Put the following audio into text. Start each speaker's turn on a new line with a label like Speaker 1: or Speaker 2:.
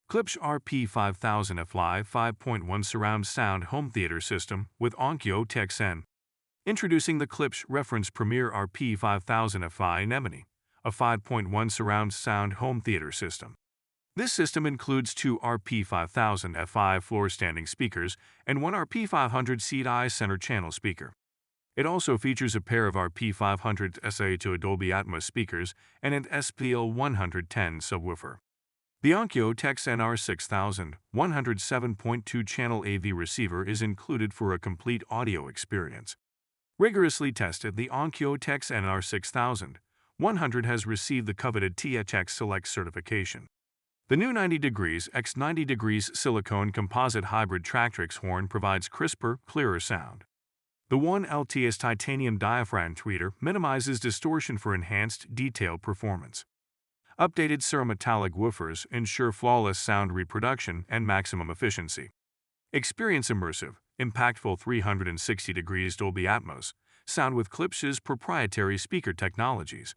Speaker 1: klipsch RP5000 FLI 5.1 surround sound home theater system with Onkyo TXN. Introducing the klipsch Reference Premier RP5000 FI Nemini, a 5.1 surround sound home theater system. This system includes two RP5000 FI floor-standing speakers and one RP500 seat-I center channel speaker. It also features a pair of RP500 SA2 Dolby Atmos speakers and an SPL110 subwoofer. The Onkyo TXN R6000 107.2-channel AV receiver is included for a complete audio experience. Rigorously tested, the Onkyo TXN R6000 100 has received the coveted THX Select certification. The new 90° x 90° silicone composite hybrid Tractrix horn provides crisper, clearer sound. The 1LTS titanium diaphragm tweeter minimizes distortion for enhanced, detailed performance. Updated cerometallic woofers ensure flawless sound reproduction and maximum efficiency. Experience immersive, impactful 360° Dolby Atmos sound with klipsch's proprietary speaker technologies.